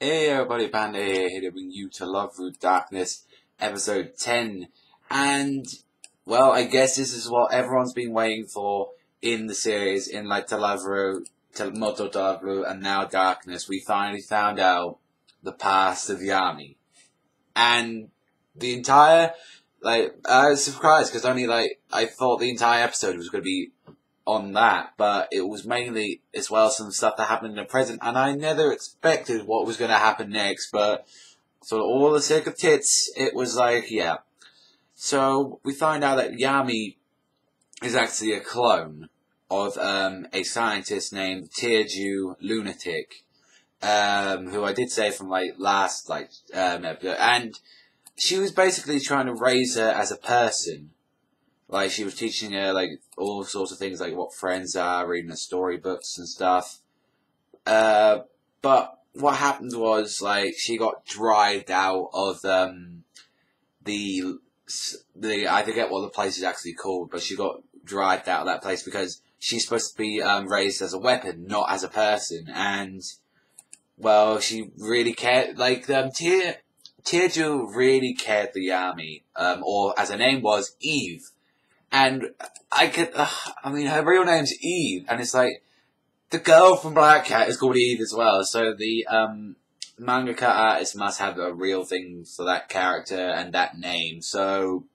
Hey everybody, Panda here to bring you to Love Through Darkness, episode 10. And, well, I guess this is what everyone's been waiting for in the series, in like Telavru, Moto Telavru, and now Darkness. We finally found out the past of Yami. And the entire, I was surprised because I thought the entire episode was going to be on that, but it was mainly as well some stuff that happened in the present, and I never expected what was going to happen next, but for all the sake of tits, it was like, yeah. So we find out that Yami is actually a clone of a scientist named Tearju Lunatic, who I did say from last episode, and she was basically trying to raise her as a person. Like, she was teaching her, all sorts of things, like what friends are, reading her storybooks and stuff. But what happened was, she got dried out of, the, I forget what the place is actually called, but she got dried out of that place because she's supposed to be, raised as a weapon, not as a person. And, well, she really cared, Tearju really cared for Yami, or as her name was, Eve. And her real name's Eve, and it's like, the girl from Black Cat is called Eve as well, so the, mangaka artist must have a real thing for that character and that name, so,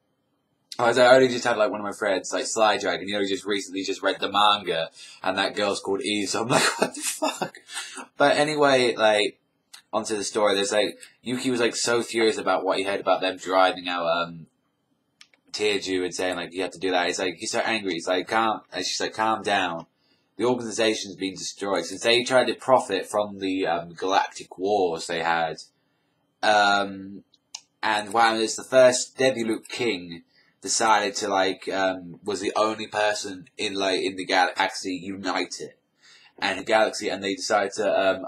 I only just had, one of my friends, Sly Dragon, he just recently just read the manga, and that girl's called Eve, so I'm like, what the fuck? But anyway, onto the story, there's, Yuki was, so furious about what he heard about them driving out, Tearju and saying, you have to do that. He's so angry. He's like, calm. And she's like, calm down. The organization's been destroyed. Since they tried to profit from the, galactic wars they had. And wow, it's the first Deviluke King decided to, was the only person in the galaxy united. And the galaxy, and they decided to,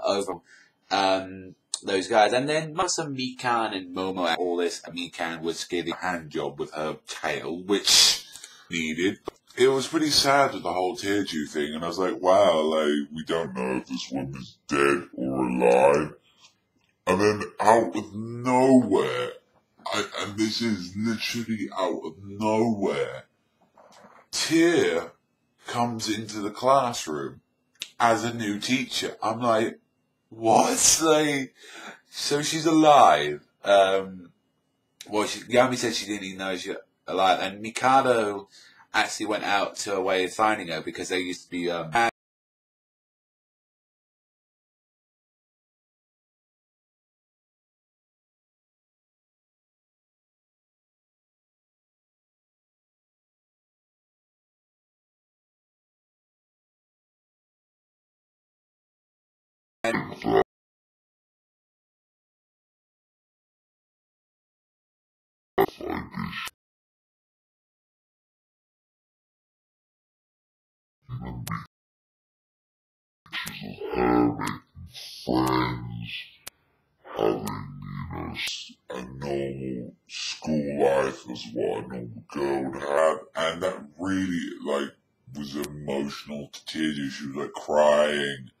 those guys, and then most of Mikan and Momo and all this, Mikan was getting a hand job with her tail, which needed. It was pretty sad with the whole Tearju thing, and I was like, wow, we don't know if this woman's dead or alive. And then out of nowhere, and this is literally out of nowhere, Tear comes into the classroom as a new teacher. I'm like, what? So she's alive. Yami said she didn't even know she was alive, and Mikado actually went out to a way of finding her because they used to be, friends, having, a normal school life as what a normal girl would have, and that really, was emotional to tears. She was, crying,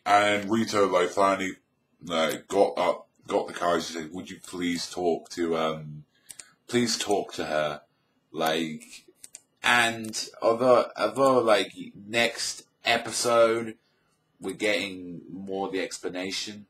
and Rito, finally, got the courage to say, would you please talk to her, and although, next episode, we're getting more of the explanation